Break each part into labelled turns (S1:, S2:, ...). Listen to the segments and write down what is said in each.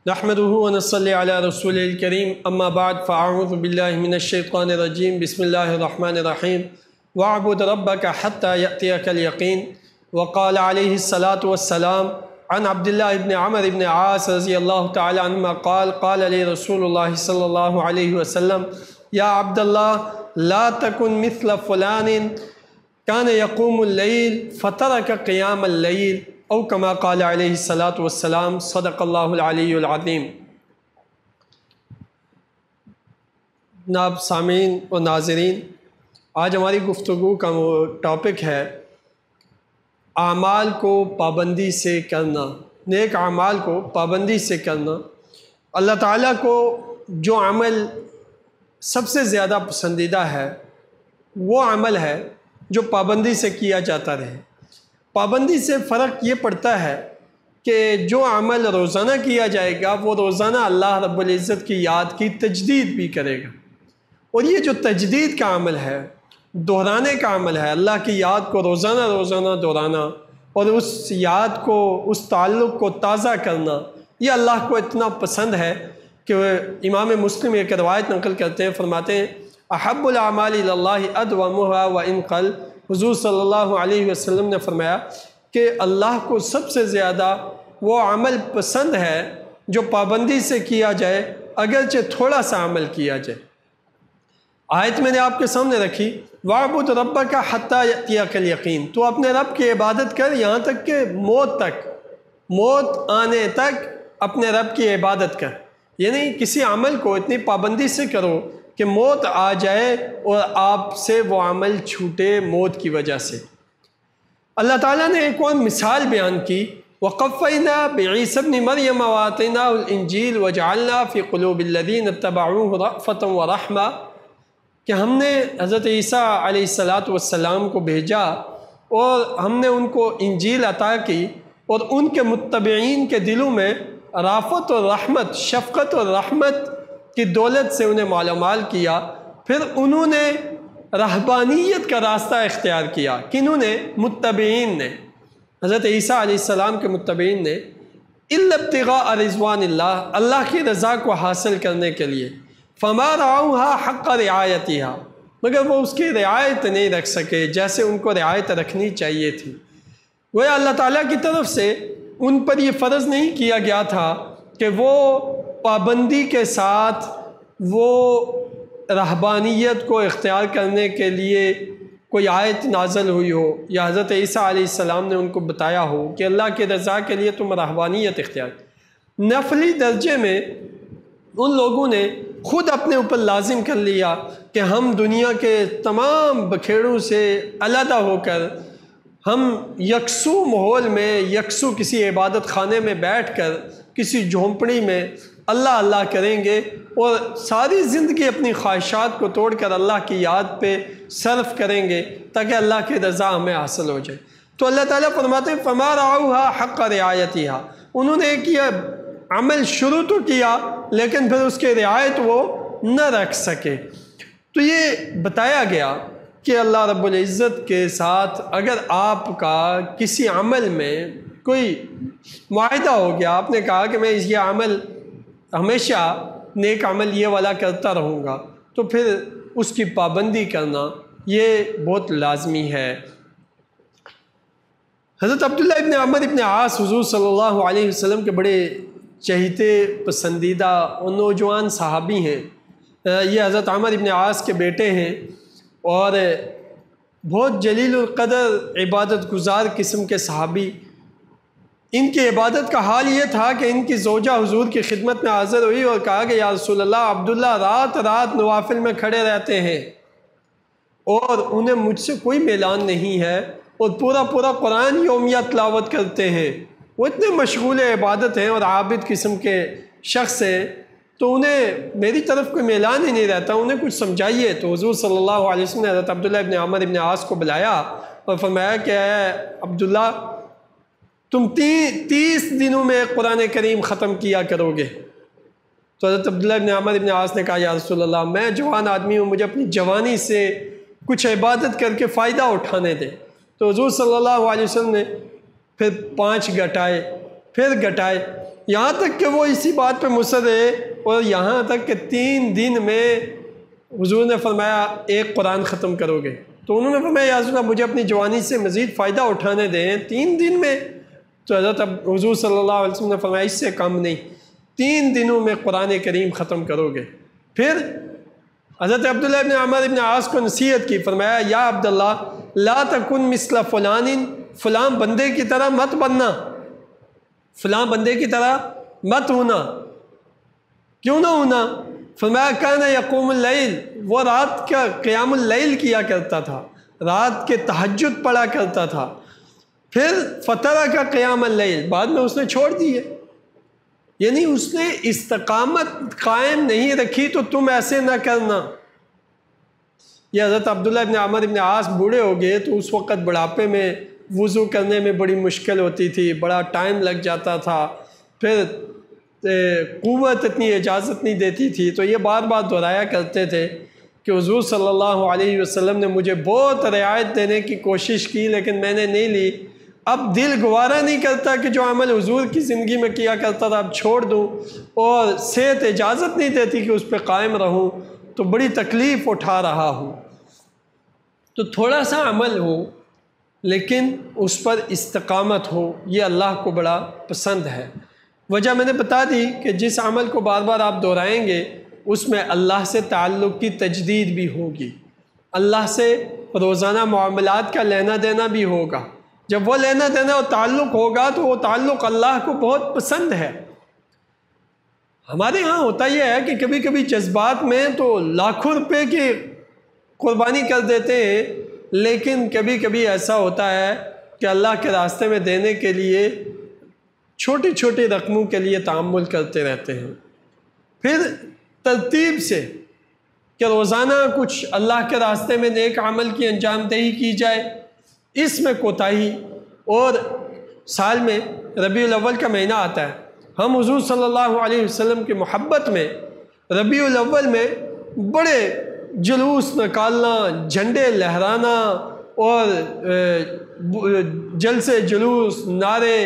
S1: نحمده ونصلي على رسوله الكريم اما بعد فاعوذ بالله من الشيطان الرجيم بسم الله الرحمن الرحيم واعبد ربك حتى يأتيك اليقين وقال عليه الصلاة والسلام عن عبد الله بن عمرو بن عاص رضي الله تعالى عنهما قال لي رسول الله صلى الله عليه وسلم يا عبد الله لا تكن مثل فلان كان يقوم الليل فترك قيام الليل او کما قال علیہ الصلاۃ والسلام صدق اللہ العلی العظیم۔ جناب سامعین و ناظرین، آج ہماری گفتگو کا وہ ٹاپک ہے اعمال کو پابندی سے کرنا، نیک اعمال کو پابندی سے کرنا۔ اللہ تعالیٰ کو جو عمل سب سے زیادہ پسندیدہ ہے وہ عمل ہے جو پابندی سے کیا جاتا رہے۔ پابندی سے فرق یہ پڑتا ہے کہ جو عمل روزانہ کیا جائے گا وہ روزانہ اللہ رب العزت کی یاد کی تجدید بھی کرے گا، اور یہ جو تجدید کا عمل ہے، دہرانے کا عمل ہے، اللہ کی یاد کو روزانہ دہرانا اور اس یاد کو، اس تعلق کو تازہ کرنا، یہ اللہ کو اتنا پسند ہے کہ امام مسلم ایک روایت نقل کرتے ہیں، فرماتے ہیں احب الاعمال الی اللہ ادومھا وان قل۔ حضور صلی اللہ علیہ وسلم نے فرمایا کہ اللہ کو سب سے زیادہ وہ عمل پسند ہے جو پابندی سے کیا جائے، اگرچہ تھوڑا سا عمل کیا جائے۔ آیت میں نے آپ کے سامنے رکھی، وَاعْبُدْ رَبَّكَ حَتَّى يَأْتِيَكَ الْيَقِينُ، تو اپنے رب کی عبادت کر یہاں تک کہ موت آنے تک اپنے رب کی عبادت کر، یعنی کسی عمل کو اتنی پابندی سے کرو کہ موت آ جائے اور آپ سے وہ عمل چھوٹے موت کی وجہ سے۔ اللہ تعالیٰ نے ایک اور مثال بیان کی، وَقَفَّيْنَا بِعِيسَى ابْنِ مَرْيَمَ وَآتَيْنَاهُ الْإِنْجِيلَ وَجَعَلْنَا فِي قُلُوبِ الَّذِينَ اتَّبَعُوهُ رَأْفَةً وَرَحْمَةً، کہ ہم نے حضرت عیسیٰ علیہ السلام کو بھیجا اور ہم نے ان کو انجیل عطا کی اور ان کے متبعین کے دلوں میں رافت اور رحمت، شفقت اور رحمت کی دولت سے انہیں مالا مال کیا۔ پھر انہوں نے رہبانیت کا راستہ اختیار کیا۔ کنہوں نے؟ متبعین نے، حضرت عیسیٰ علیہ السلام کے متبعین نے، الا ابتغاء رضوان اللہ، اللہ کی رضا کو حاصل کرنے کے لیے، فما رعوها حق رعایتها، مگر وہ اس کی رعایت نہیں رکھ سکے جیسے ان کو رعایت رکھنی چاہیے تھی۔ گویا اللہ تعالیٰ کی طرف سے ان پر یہ فرض نہیں کیا گیا تھا کہ وہ پابندی کے ساتھ وہ رہبانیت کو اختیار کرنے کے لیے کوئی آیت نازل ہوئی ہو یا حضرت عیسیٰ علیہ السلام نے ان کو بتایا ہو کہ اللہ کی رضا کے لیے تم رہبانیت اختیار۔ نفلی درجے میں ان لوگوں نے خود اپنے اوپر لازم کر لیا کہ ہم دنیا کے تمام بکھیڑوں سے علیحدہ ہو کر ہم یکسو ماحول میں، یکسو کسی عبادت خانے میں بیٹھ کر کسی جھونپڑی میں اللہ کریں گے اور ساری زندگی اپنی خواہشات کو توڑ کر اللہ کی یاد پہ صرف کریں گے تاکہ اللہ کی رضا ہمیں حاصل ہو جائے۔ تو اللہ تعالیٰ فرماتے ہیں فما رعوها حق رعایتها، انہوں نے کیا عمل شروع تو کیا لیکن پھر اس کی رعایت وہ نہ رکھ سکے۔ تو یہ بتایا گیا کہ اللہ رب العزت کے ساتھ اگر آپ کا کسی عمل میں کوئی معاہدہ ہو گیا، آپ نے کہا کہ میں یہ عمل ہمیشہ نیک عمل یہ والا کرتا رہوں گا، تو پھر اس کی پابندی کرنا یہ بہت لازمی ہے۔ حضرت عبداللہ ابن عمرو ابن عاص حضور صلی اللہ علیہ وسلم کے بڑے چہیتے پسندیدہ اور نوجوان صحابی ہیں۔ یہ حضرت عمرو ابن عاص کے بیٹے ہیں اور بہت جلیل القدر عبادت گزار قسم کے صحابی۔ ان کی عبادت کا حال یہ تھا کہ ان کی زوجہ حضور کی خدمت میں حاضر ہوئی اور کہا کہ یا رسول اللہ، عبداللہ رات نوافل میں کھڑے رہتے ہیں اور انہیں مجھ سے کوئی میلان نہیں ہے اور پورا قرآن یومیہ تلاوت کرتے ہیں، وہ اتنے مشغول عبادت ہیں اور عابد قسم کے شخص ہیں، تو انہیں میری طرف کوئی میلان ہی نہیں رہتا، انہیں کچھ سمجھائیے۔ تو حضور صلی اللہ علیہ وسلم نے حضرت عبداللہ ابن عمرو ابن عاص کو بلایا اور فرمایا کہ اے عبداللہ، تم 30 دنوں میں قرآن کریم ختم کیا کرو گے۔ تو حضرت عبداللہ ابن عمرو ابن عاص نے کہا یا رسول اللہ، میں جوان آدمی ہوں، مجھے اپنی جوانی سے کچھ عبادت کر کے فائدہ اٹھانے دیں۔ تو حضور صلی اللہ علیہ وسلم نے پھر 5 گھٹائے، پھر گھٹائے، یہاں تک کہ وہ اسی بات پہ مصر رہے، اور یہاں تک کہ 3 دن میں حضور نے فرمایا ایک قرآن ختم کرو گے۔ تو انہوں نے فرمایا یا رسول اللہ مجھے اپنی جوانی سے مزید فائدہ اٹھانے دیں 3 دن میں۔ تو حضرت حضور صلی اللہ علیہ وسلم نے فرمایا اس سے کم نہیں، 3 دنوں میں قرآن کریم ختم کرو گے۔ پھر حضرت عبداللہ ابن عمر ابن عاص کو نصیحت کی، فرمایا یا عبداللہ لا تکن مثل فلان، فلاں بندے کی طرح مت بننا، فلاں بندے کی طرح مت ہونا۔ کیوں نہ ہونا؟ فرمایا کان یقوم اللیل، وہ رات کا قیام اللیل کیا کرتا تھا، رات کے تہجد پڑھا کرتا تھا۔ پھر فترہ کا قیام اللیل، بعد میں اس نے چھوڑ دیے، یعنی اس نے استقامت قائم نہیں رکھی۔ تو تم ایسے نہ کرنا۔ یہ حضرت عبداللہ ابن عمر ابن عاص بوڑھے ہو گئے، تو اس وقت بڑھاپے میں وضو کرنے میں بڑی مشکل ہوتی تھی، بڑا ٹائم لگ جاتا تھا، پھر قوت اتنی اجازت نہیں دیتی تھی۔ تو یہ بار بار دہرایا کرتے تھے کہ حضور صلی اللہ علیہ وسلم نے مجھے بہت رعایت دینے کی کوشش کی لیکن میں نے نہیں لی۔ اب دل گوارا نہیں کرتا کہ جو عمل حضور کی زندگی میں کیا کرتا تھا اب چھوڑ دوں، اور صحت اجازت نہیں دیتی کہ اس پہ قائم رہوں، تو بڑی تکلیف اٹھا رہا ہوں۔ تو تھوڑا سا عمل ہو لیکن اس پر استقامت ہو، یہ اللہ کو بڑا پسند ہے۔ وجہ میں نے بتا دی کہ جس عمل کو بار بار آپ دہرائیں گے اس میں اللہ سے تعلق کی تجدید بھی ہوگی، اللہ سے روزانہ معاملات کا لینا دینا بھی ہوگا۔ جب وہ لینا دینا اور تعلق ہوگا تو وہ تعلق اللہ کو بہت پسند ہے۔ ہمارے ہاں ہوتا یہ ہے کہ کبھی کبھی جذبات میں تو لاکھوں روپے کی قربانی کر دیتے ہیں، لیکن کبھی کبھی ایسا ہوتا ہے کہ اللہ کے راستے میں دینے کے لیے چھوٹی چھوٹی رقموں کے لیے تعامل کرتے رہتے ہیں۔ پھر ترتیب سے کہ روزانہ کچھ اللہ کے راستے میں نیک عمل کی انجام دہی کی جائے، اس میں کوتاہی۔ اور سال میں ربیع الاول کا مہینہ آتا ہے، ہم حضور صلی اللہ علیہ وسلم کی محبت میں ربیع الاول میں بڑے جلوس نکالنا، جھنڈے لہرانا، اور جلسے جلوس، نعرے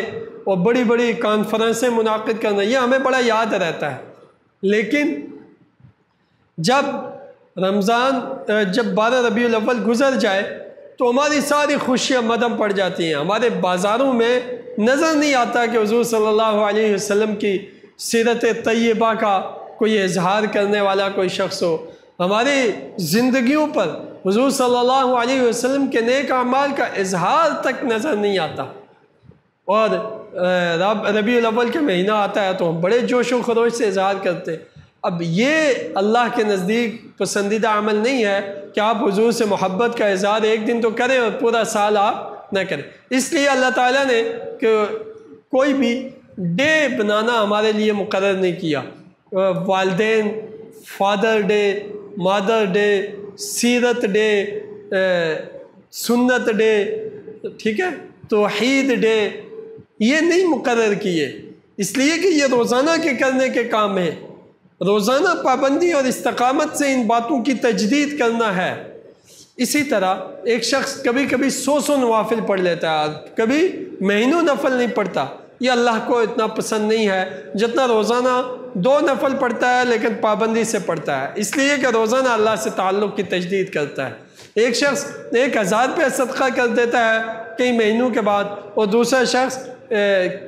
S1: اور بڑی بڑی کانفرنسیں منعقد کرنا، یہ ہمیں بڑا یاد رہتا ہے۔ لیکن جب رمضان، جب 12 ربیع الاول گزر جائے تو ہماری ساری خوشیاں مدھم پڑ جاتی ہیں، ہمارے بازاروں میں نظر نہیں آتا کہ حضور صلی اللہ علیہ وسلم کی سیرت طیبہ کا کوئی اظہار کرنے والا کوئی شخص ہو، ہماری زندگیوں پر حضور صلی اللہ علیہ وسلم کے نیک اعمال کا اظہار تک نظر نہیں آتا۔ اور ربیع الاول کا مہینہ آتا ہے تو ہم بڑے جوش و خروش سے اظہار کرتے ہیں۔ اب یہ اللہ کے نزدیک پسندیدہ عمل نہیں ہے کہ آپ حضور سے محبت کا اظہار ایک دن تو کریں اور پورا سال آپ نہ کریں۔ اس لیے اللہ تعالیٰ نے کہ کوئی بھی ڈے بنانا ہمارے لیے مقرر نہیں کیا۔ والدین، فادر ڈے، مادر ڈے، سیرت ڈے، سنت ڈے، ٹھیک ہے، توحید ڈے، یہ نہیں مقرر کیے، اس لیے کہ یہ روزانہ کے کرنے کے کام ہیں۔ روزانہ پابندی اور استقامت سے ان باتوں کی تجدید کرنا ہے۔ اسی طرح ایک شخص کبھی کبھی 100 نوافل پڑھ لیتا ہے، کبھی مہینوں نفل نہیں پڑھتا، یہ اللہ کو اتنا پسند نہیں ہے جتنا روزانہ 2 نفل پڑھتا ہے لیکن پابندی سے پڑھتا ہے، اس لیے کہ روزانہ اللہ سے تعلق کی تجدید کرتا ہے۔ ایک شخص 1000 روپے صدقہ کر دیتا ہے کئی مہینوں کے بعد، اور دوسرا شخص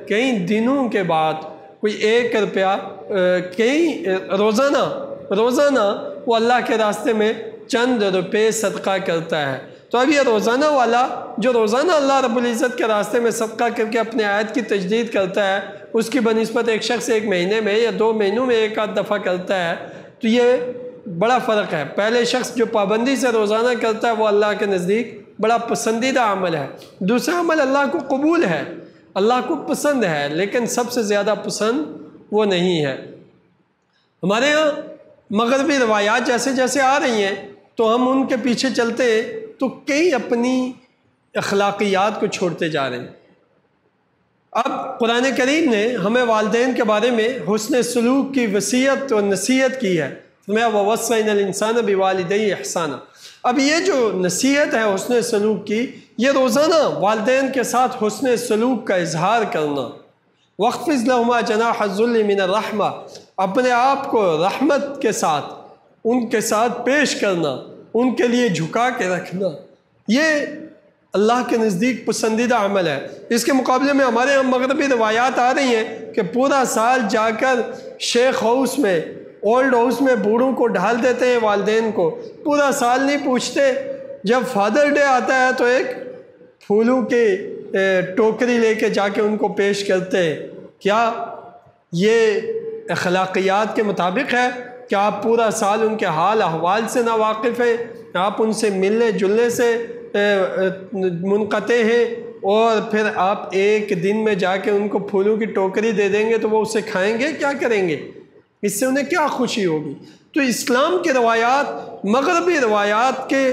S1: کئی دنوں کے بعد کوئی 1 روپیہ کئی روزانہ وہ اللہ کے راستے میں چند روپے صدقہ کرتا ہے۔ تو اب یہ روزانہ والا جو روزانہ اللہ رب العزت کے راستے میں صدقہ کر کے اپنے آیت کی تجدید کرتا ہے، اس کی بنسبت ایک شخص 1 مہینے میں یا 2 مہینوں میں 1 دفعہ کرتا ہے، تو یہ بڑا فرق ہے۔ پہلے شخص جو پابندی سے روزانہ کرتا ہے وہ اللہ کے نزدیک بڑا پسندیدہ عمل ہے، دوسرا عمل اللہ کو قبول ہے، اللہ کو پسند ہے، لیکن سب سے زیادہ پسند وہ نہیں ہے۔ ہمارے ہاں مغربی روایات جیسے جیسے آ رہی ہیں تو ہم ان کے پیچھے چلتے ہیں تو کئی اپنی اخلاقیات کو چھوڑتے جا رہے ہیں۔ اب قرآن کریم نے ہمیں والدین کے بارے میں حسن سلوک کی وصیت اور نصیحت کی ہے، وَوَصَّيْنَا الْإِنسَانَ بِوَالِدَيْهِ إِحْسَانًا۔ اب یہ جو نصیحت ہے حسن سلوک کی، یہ روزانہ والدین کے ساتھ حسن سلوک کا اظہار کرنا، وَاخْفِضْ لَهُمَا جَنَاحَ الذُّلِّ مِنَ الرَّحْمَةِ، اپنے آپ کو رحمت کے ساتھ ان کے ساتھ پیش کرنا، ان کے لیے جھکا کے رکھنا، یہ اللہ کے نزدیک پسندیدہ عمل ہے۔ اس کے مقابلے میں ہمارے یہاں مغربی روایات آ رہی ہیں کہ پورا سال جا کر شیخ ہاؤس میں، اولڈ ہاؤس میں بوڑھوں کو ڈھال دیتے ہیں، والدین کو پورا سال نہیں پوچھتے، جب فادر ڈے آتا ہے تو ایک پھولوں کی ٹوکری لے کے جا کے ان کو پیش کرتے ہیں۔ کیا یہ اخلاقیات کے مطابق ہے کہ آپ پورا سال ان کے حال احوال سے نا واقف ہیں، آپ ان سے ملنے جلنے سے منقطع ہیں، اور پھر آپ ایک دن میں جا کے ان کو پھولوں کی ٹوکری دے دیں گے تو وہ اسے کھائیں گے؟ کیا کریں گے؟ اس سے انہیں کیا خوشی ہوگی؟ تو اسلام کے روایات مغربی روایات کے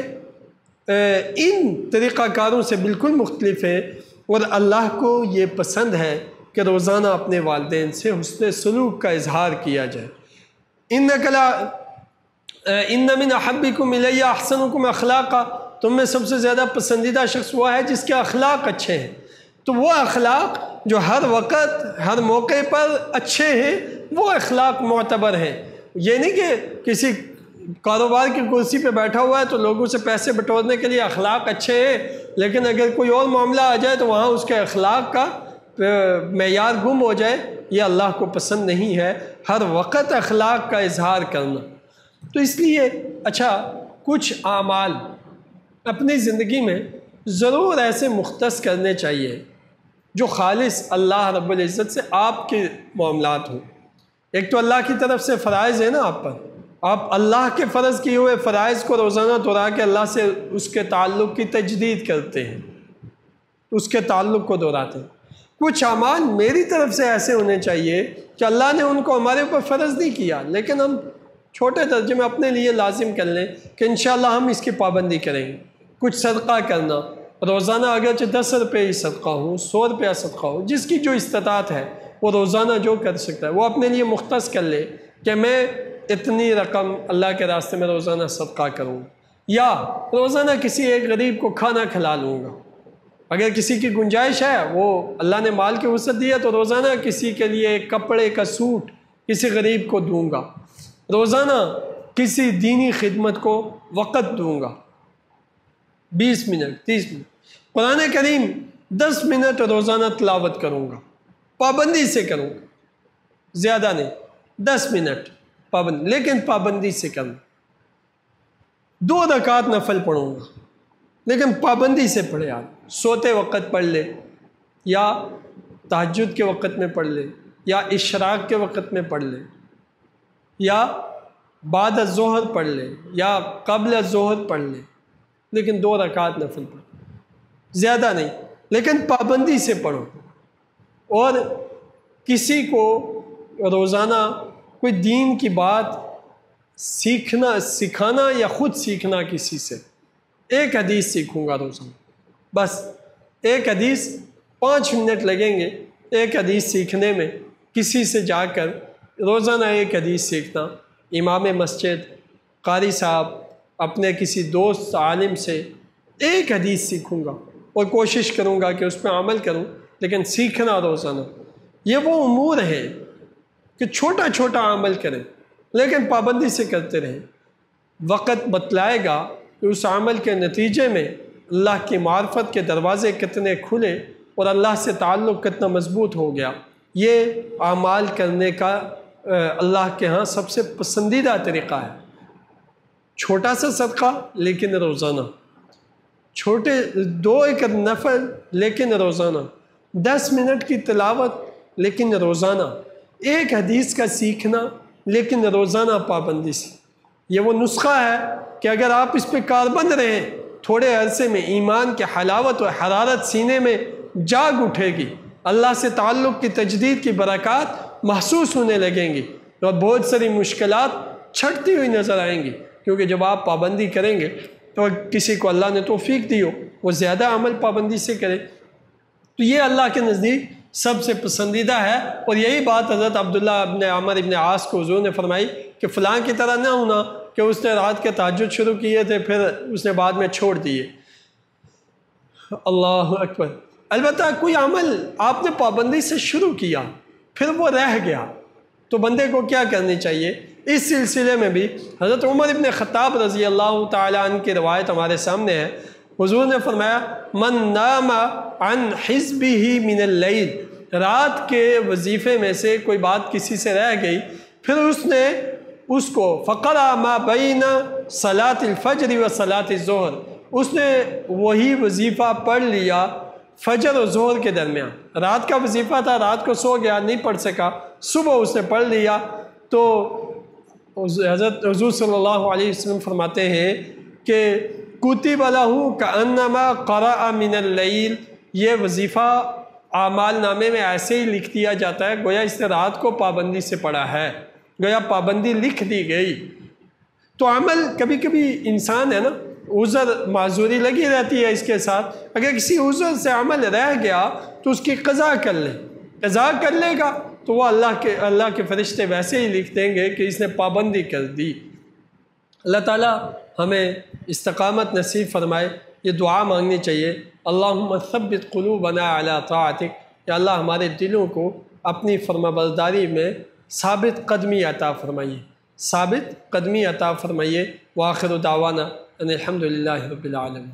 S1: ان طریقہ کاروں سے بالکل مختلف ہیں، اور اللہ کو یہ پسند ہے کہ روزانہ اپنے والدین سے حسن سلوک کا اظہار کیا جائے۔ ان من احبکم الی احسنکم اخلاقا، تم میں سب سے زیادہ پسندیدہ شخص وہ ہے جس کے اخلاق اچھے ہیں۔ تو وہ اخلاق جو ہر وقت ہر موقع پر اچھے ہیں، وہ اخلاق معتبر ہیں۔ یہ نہیں کہ کسی کاروبار کی کرسی پہ بیٹھا ہوا ہے تو لوگوں سے پیسے بٹورنے کے لیے اخلاق اچھے ہیں، لیکن اگر کوئی اور معاملہ آ جائے تو وہاں اس کے اخلاق کا معیار گم ہو جائے، یہ اللہ کو پسند نہیں ہے ہر وقت اخلاق کا اظہار کرنا۔ تو اس لیے اچھا کچھ اعمال اپنی زندگی میں ضرور ایسے مختص کرنے چاہیے جو خالص اللہ رب العزت سے آپ کے معاملات ہوں۔ ایک تو اللہ کی طرف سے فرائض ہے نا آپ پر، آپ اللہ کے فرض کیے ہوئے فرائض کو روزانہ دہرا کے اللہ سے اس کے تعلق کی تجدید کرتے ہیں، اس کے تعلق کو دہراتے ہیں۔ کچھ اعمال میری طرف سے ایسے ہونے چاہیے کہ اللہ نے ان کو ہمارے اوپر فرض نہیں کیا، لیکن ہم چھوٹے درجے میں اپنے لیے لازم کر لیں کہ انشاءاللہ ہم اس کی پابندی کریں گے۔ کچھ صدقہ کرنا روزانہ، اگرچہ 10 روپے ہی صدقہ ہو، 100 روپیہ صدقہ ہو، جس کی جو استطاعت ہے وہ روزانہ جو کر سکتا ہے وہ اپنے لیے مختص کر لے کہ میں اتنی رقم اللہ کے راستے میں روزانہ صدقہ کروں، یا روزانہ کسی ایک غریب کو کھانا کھلا لوں گا۔ اگر کسی کی گنجائش ہے، وہ اللہ نے مال کی وسعت دی ہے، تو روزانہ کسی کے لیے ایک کپڑے کا سوٹ کسی غریب کو دوں گا، روزانہ کسی دینی خدمت کو وقت دوں گا، 20 منٹ 30 منٹ۔ قرآن کریم 10 منٹ روزانہ تلاوت کروں گا، پابندی سے کروں گا، زیادہ نہیں، 10 منٹ پابندی، لیکن پابندی سے کروں۔ 2 رکعت نفل پڑھوں گا، لیکن پابندی سے پڑھے۔ آپ سوتے وقت پڑھ لے، یا تہجد کے وقت میں پڑھ لے، یا اشراق کے وقت میں پڑھ لے، یا بعد الظہر پڑھ لے، یا قبل الظہر پڑھ لے، لیکن 2 رکعت نفل پڑھ، زیادہ نہیں، لیکن پابندی سے پڑھو۔ اور کسی کو روزانہ کوئی دین کی بات سکھانا یا خود سیکھنا، کسی سے ایک حدیث سیکھوں گا روزانہ، بس ایک حدیث، 5 منٹ لگیں گے ایک حدیث سیکھنے میں، کسی سے جا کر روزانہ ایک حدیث سیکھنا، امام مسجد، قاری صاحب، اپنے کسی دوست عالم سے ایک حدیث سیکھوں گا، اور کوشش کروں گا کہ اس پہ عمل کروں، لیکن سیکھنا روزانہ۔ یہ وہ امور ہیں کہ چھوٹا چھوٹا عمل کریں، لیکن پابندی سے کرتے رہیں۔ وقت بتلائے گا کہ اس عمل کے نتیجے میں اللہ کی معرفت کے دروازے کتنے کھلے اور اللہ سے تعلق کتنا مضبوط ہو گیا۔ یہ اعمال کرنے کا اللہ کے ہاں سب سے پسندیدہ طریقہ ہے۔ چھوٹا سا صدقہ لیکن روزانہ، چھوٹے 2 ایک نفل لیکن روزانہ، 10 منٹ کی تلاوت لیکن روزانہ، ایک حدیث کا سیکھنا لیکن روزانہ پابندی سے۔ یہ وہ نسخہ ہے کہ اگر آپ اس پہ کاربند رہیں، تھوڑے عرصے میں ایمان کے حلاوت و حرارت سینے میں جاگ اٹھے گی، اللہ سے تعلق کی تجدید کی برکات محسوس ہونے لگیں گی، اور بہت ساری مشکلات چھٹتی ہوئی نظر آئیں گی، کیونکہ جب آپ پابندی کریں گے تو کسی کو اللہ نے توفیق دی ہو وہ زیادہ عمل پابندی سے کرے، تو یہ اللہ کے نزدیک سب سے پسندیدہ ہے۔ اور یہی بات حضرت عبداللہ ابن عمر ابن عاص کو حضور نے فرمائی کہ فلاں کی طرح نہ ہونا کہ اس نے رات کے تہجد شروع کیے تھے پھر اس نے بعد میں چھوڑ دیے۔ اللہ اکبر۔ البتہ کوئی عمل آپ نے پابندی سے شروع کیا پھر وہ رہ گیا تو بندے کو کیا کرنی چاہیے؟ اس سلسلے میں بھی حضرت عمر ابن خطاب رضی اللہ تعالیٰ عنہ کی روایت ہمارے سامنے ہے۔ حضور نے فرمایا من نام عن حزبہ من اللیل، رات کے وظیفے میں سے کوئی بات کسی سے رہ گئی پھر اس نے اس کو فقرأ ما بین صلاۃ الفجر و صلاۃ الظہر، اس نے وہی وظیفہ پڑھ لیا فجر و ظہر کے درمیان۔ رات کا وظیفہ تھا، رات کو سو گیا، نہیں پڑھ سکا، صبح اس نے پڑھ لیا تو حضرت حضور صلی اللہ علیہ وسلم فرماتے ہیں کہ کتب لہ کأنما قرأ من اللیل، یہ وظیفہ اعمال نامے میں ایسے ہی لکھ دیا جاتا ہے گویا اس نے رات کو پابندی سے پڑھا ہے، گویا پابندی لکھ دی گئی۔ تو عمل کبھی کبھی انسان ہے نا، عذر معذوری لگی رہتی ہے اس کے ساتھ، اگر کسی عذر سے عمل رہ گیا تو اس کی قضا کر لے، قضا کر لے گا تو وہ اللہ کے فرشتے ویسے ہی لکھ دیں گے کہ اس نے پابندی کر دی۔ اللہ تعالیٰ ہمیں استقامت نصیب فرمائے، یہ دعا مانگنی چاہیے، اللہم ثبت قلوبنا علی طاعتک، یا اللہ ہمارے دلوں کو اپنی فرمانبرداری میں ثابت قدمی عطا فرمائیے، ثابت قدمی عطا فرمائیے۔ وآخر دعوانا ان الحمد للہ رب العالمین۔